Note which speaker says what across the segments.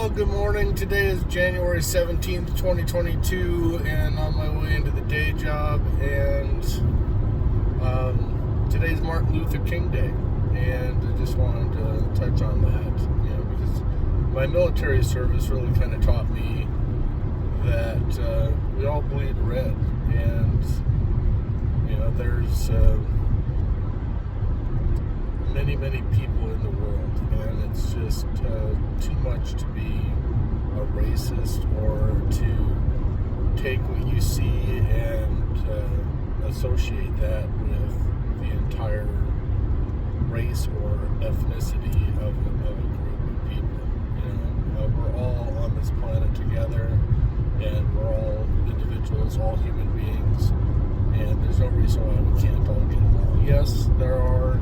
Speaker 1: Well, good morning. Today is January 17th, 2022, and on my way into the day job. And today's Martin Luther King Day, and I just wanted to touch on that, because my military service really kind of taught me that we all bleed red, and there's many people in the world, and it's just too much to be a racist or to take what you see and associate that with the entire race or ethnicity of a group of people. We're all on this planet together, and we're all individuals, all human beings, and there's no reason why we can't all get along. Yes, there are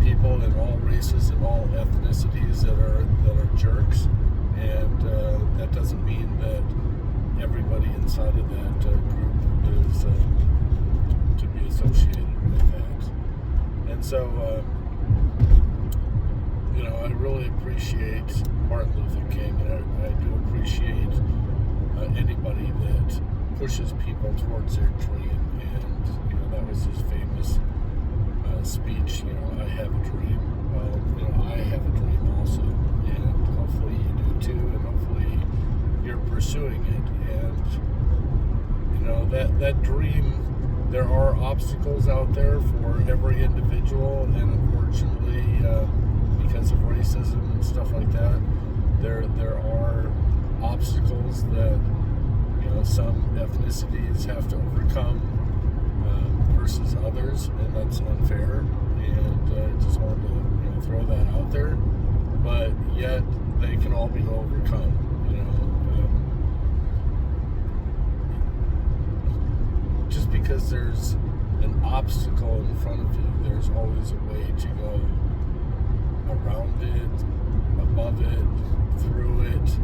Speaker 1: people in all races and all ethnicities that are jerks, and that doesn't mean that everybody inside of that group is to be associated with that. And so, I really appreciate Martin Luther King, and I do appreciate anybody that pushes people towards their dream. And that was his famous speech, I have a dream. Well, I have a dream also, and hopefully you do too, and hopefully you're pursuing it. And that dream, there are obstacles out there for every individual, and unfortunately, because of racism and stuff like that, there are obstacles that some ethnicities have to overcome versus others, and that's unfair. And I just wanted to throw that out there. But yet they can all be overcome. Just because there's an obstacle in front of you, there's always a way to go around it, above it, through it.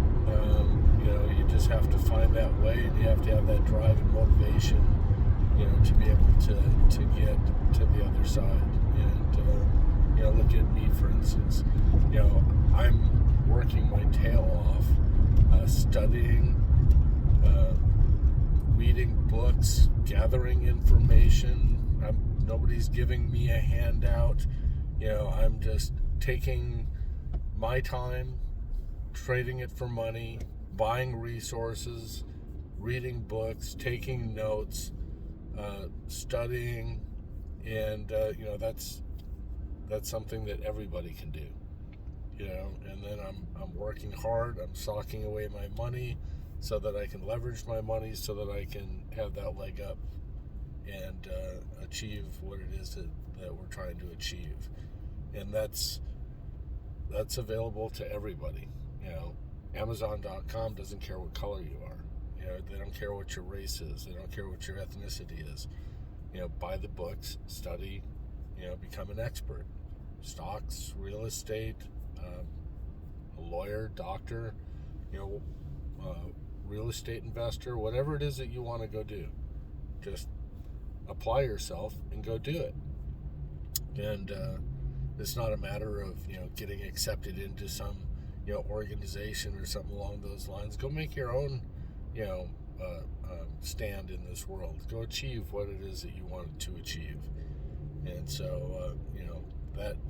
Speaker 1: You just have to find that way, and you have to have that drive and motivation, to be able to get to the other side. And look at me, for instance. I'm working my tail off, studying, reading books, gathering information. Nobody's giving me a handout. I'm just taking my time, trading it for money, buying resources, reading books, taking notes, studying, and that's something that everybody can do. And then I'm working hard. I'm socking away my money so that I can leverage my money, so that I can have that leg up and achieve what it is that we're trying to achieve. And that's available to everybody. Amazon.com doesn't care what color you are. They don't care what your race is. They don't care what your ethnicity is. Buy the books, study, become an expert. Stocks, real estate, a lawyer, doctor, real estate investor, whatever it is that you want to go do. Just apply yourself and go do it. And it's not a matter of, getting accepted into some, organization or something along those lines. Go make your own, stand in this world. Go achieve what it is that you wanted to achieve. And so,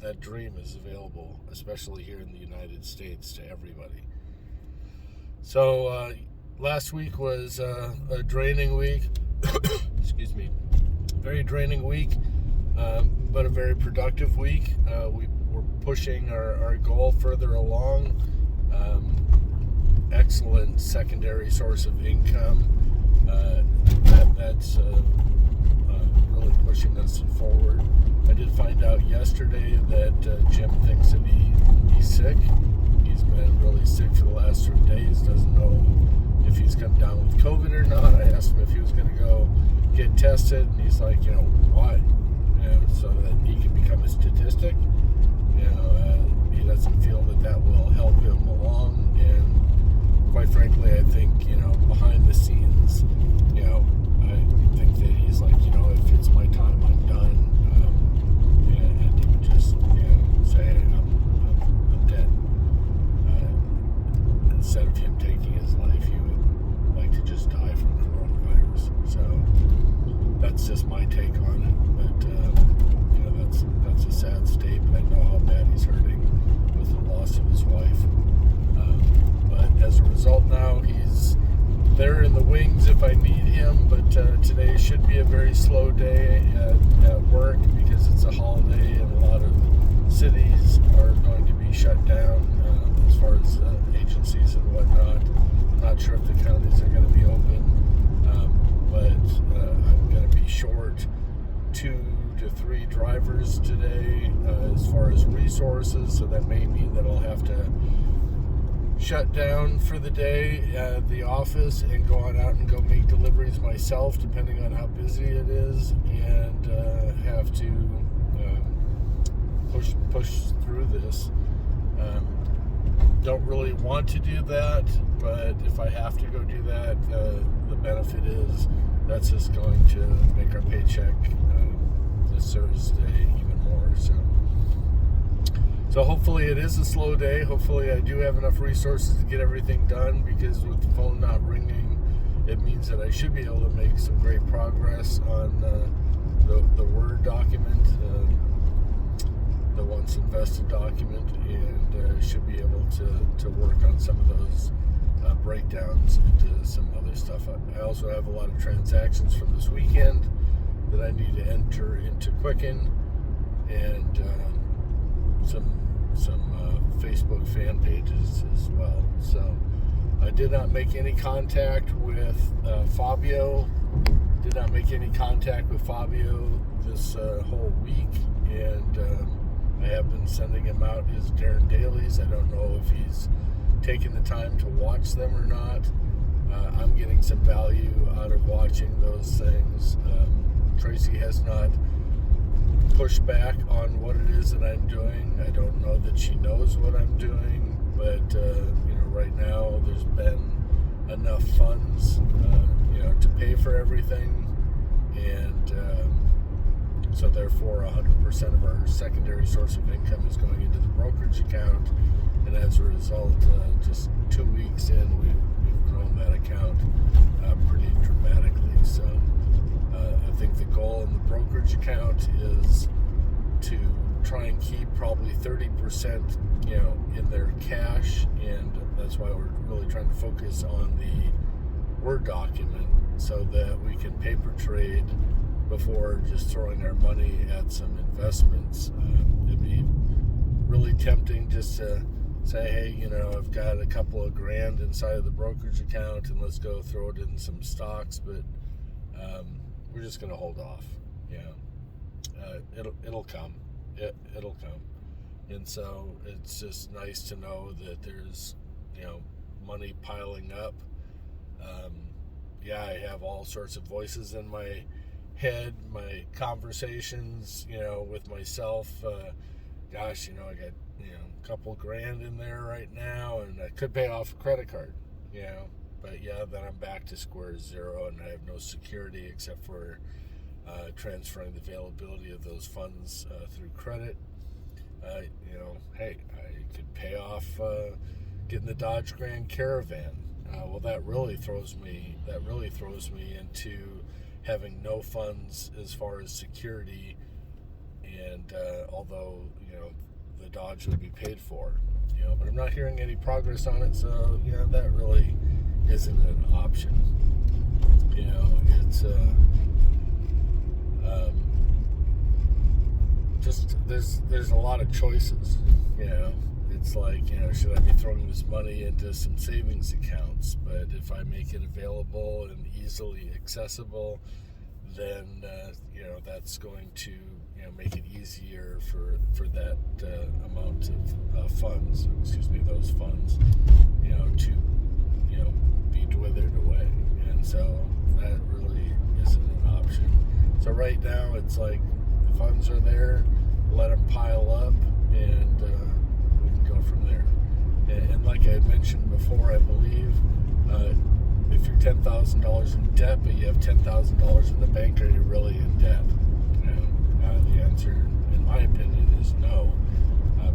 Speaker 1: that dream is available, especially here in the United States, to everybody. So, last week was a draining week. Excuse me. Very draining week, but a very productive week. We were pushing our goal further along. Excellent secondary source of income. That's really pushing us forward. I did find out yesterday that Jim thinks that he's sick. He's been really sick for the last 3 days. Doesn't know if he's come down with COVID or not. I asked him if he was going to go get tested, and he's like, why? So that he can become a statistic. He doesn't feel that will help him along, and quite frankly, I think, behind the scenes, I think that he's like, if it's my time, I'm done. And he would just, say, I'm dead. slow day at work because it's a holiday and a lot of cities are going to be shut down as far as agencies and whatnot. I'm not sure if the counties are going to be open, but I'm going to be short 2 to 3 drivers today as far as resources, so that may mean that I'll have to shut down for the day at the office and go on out and go make deliveries myself, depending on how busy it is, and have to push through this. Don't really want to do that, but if I have to go do that, the benefit is that's just going to make our paycheck this Thursday even more. So hopefully it is a slow day. Hopefully I do have enough resources to get everything done, because with the phone not ringing, it means that I should be able to make some great progress on the Word document, the once invested document, and should be able to work on some of those breakdowns into some other stuff. I also have a lot of transactions from this weekend that I need to enter into Quicken, and some Facebook fan pages as well. So I did not make any contact with Fabio. Did not make any contact with Fabio this whole week, and I have been sending him out his Darren Dailies. I don't know if he's taken the time to watch them or not. I'm getting some value out of watching those things. Tracy has not pushed back on what it is that I'm doing. I don't know that she knows what I'm doing, but right now there's been enough funds, to pay for everything, and so therefore 100% of our secondary source of income is going into the brokerage account, and as a result, just 2 weeks in, we've grown that account pretty dramatically. So I think the goal in the brokerage account is to try and keep probably 30%, in their cash, and that's why we're really trying to focus on the Word document so that we can paper trade before just throwing our money at some investments. It'd be really tempting just to say, hey, I've got a couple of grand inside of the brokerage account and let's go throw it in some stocks, but we're just going to hold off. It'll come. It'll come. And so it's just nice to know that there's, money piling up. I have all sorts of voices in my head, my conversations, with myself. I got, a couple grand in there right now, and I could pay off a credit card, but then I'm back to square zero, and I have no security except for transferring the availability of those funds through credit. Hey, I could pay off getting the Dodge Grand Caravan. Well, that really throws me into having no funds as far as security, and although the Dodge would be paid for, but I'm not hearing any progress on it, so that really isn't an option. It's just there's a lot of choices. It's like, should I be throwing this money into some savings accounts? But if I make it available and easily accessible, then that's going to make it easier for that amount of funds, those funds, to be withered away. And so that really isn't an option. So right now it's like the funds are there, let them pile up, and we can go from there. And like I had mentioned before, I believe if you're $10,000 in debt, but you have $10,000 in the bank, are you really in debt? The answer, in my opinion, is no,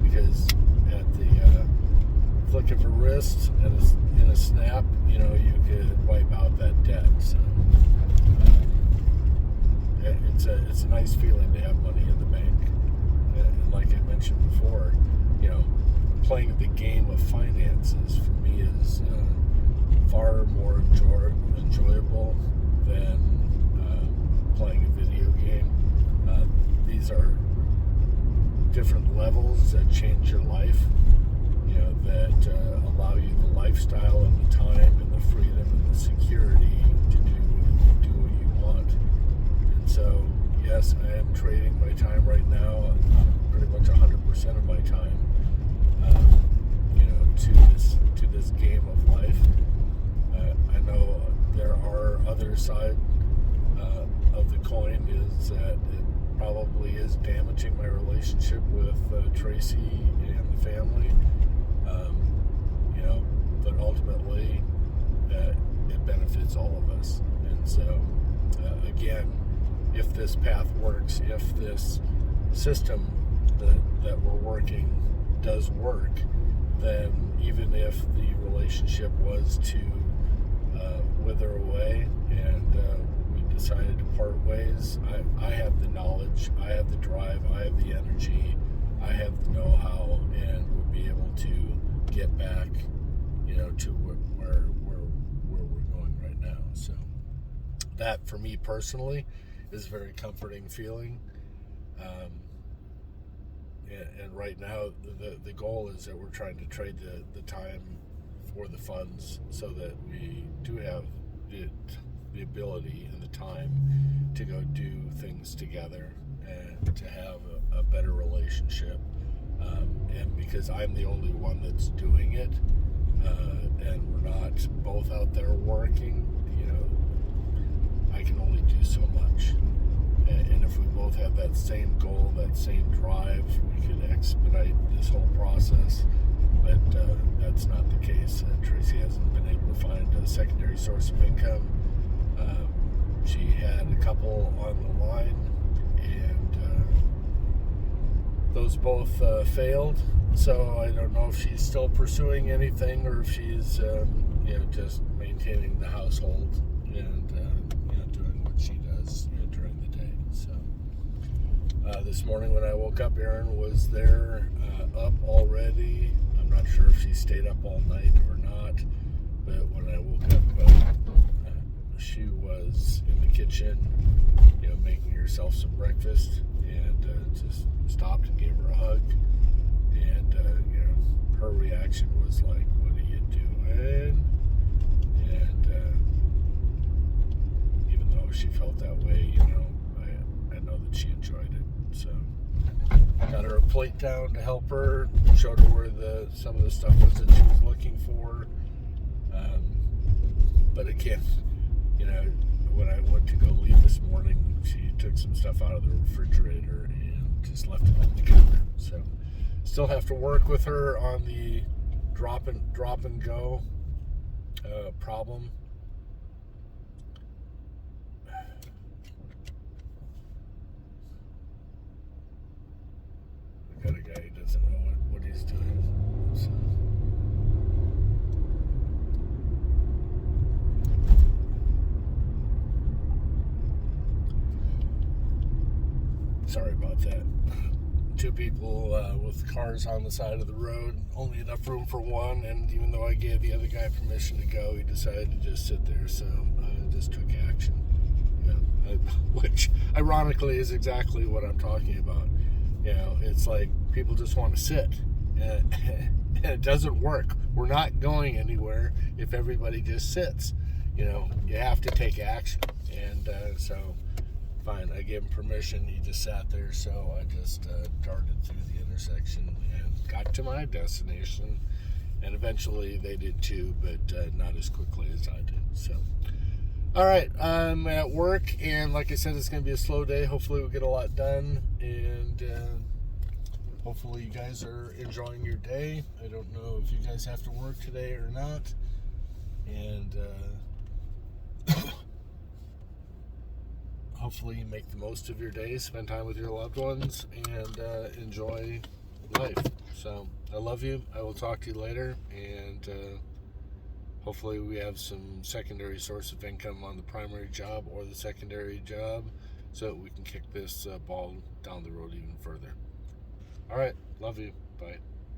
Speaker 1: because at the flick of a wrist, in a snap, you could wipe out that debt. So it's a nice feeling to have money in the bank. And like I mentioned before, playing the game of finances for me is far more enjoyable than playing a video game. These are different levels that change your life, that allow you the lifestyle and the time and the freedom and the security to do what you want. And so, yes, I am trading my time right now, pretty much 100% of my time, to this game of life. I know there are other side of the coin is that it probably is damaging my relationship with Tracy and the family. But ultimately, it benefits all of us. And so, again, if this path works, if this system that we're working does work, then even if the relationship was to wither away and we decided to part ways, I have the knowledge, I have the drive, I have the energy, I have the know-how, and would be able to get back, to where we're going right now. So that, for me personally, is a very comforting feeling. And right now, the goal is that we're trying to trade the time for the funds so that we do have the ability and the time to go do things together and to have a better relationship. And because I'm the only one that's doing it, and we're not both out there working, I can only do so much. And if we both have that same goal, that same drive, we could expedite this whole process. But that's not the case. Tracy hasn't been able to find a secondary source of income. She had a couple on the line, and those both failed. So I don't know if she's still pursuing anything or if she's just maintaining the household and doing what she does during the day. So this morning when I woke up, Erin was there up already. I'm not sure if she stayed up all night or not, but when I woke up, she was in the kitchen, making herself some breakfast, and just stopped and gave her a hug. And her reaction was like, "What are you doing?" And even though she felt that way, I know that she enjoyed it. So got her a plate down to help her, showed her where some of the stuff was that she was looking for. But again, when I went to go leave this morning, she took some stuff out of the refrigerator and just left it on the counter. So still have to work with her on the drop and go problem. I got a guy who doesn't know what he's doing. So. Sorry about that. Two people with cars on the side of the road, only enough room for one, and even though I gave the other guy permission to go, he decided to just sit there, so I just took action. Which ironically is exactly what I'm talking about. It's like people just want to sit, and it doesn't work. We're not going anywhere if everybody just sits. You have to take action, and so fine, I gave him permission. He just sat there, so I just darted through the intersection and got to my destination. And eventually they did too, but not as quickly as I did. So, all right, I'm at work, and like I said, it's going to be a slow day. Hopefully we'll get a lot done, and hopefully you guys are enjoying your day. I don't know if you guys have to work today or not. And hopefully you make the most of your day, spend time with your loved ones, and enjoy life. So I love you. I will talk to you later, and hopefully we have some secondary source of income on the primary job or the secondary job so that we can kick this ball down the road even further. All right. Love you. Bye.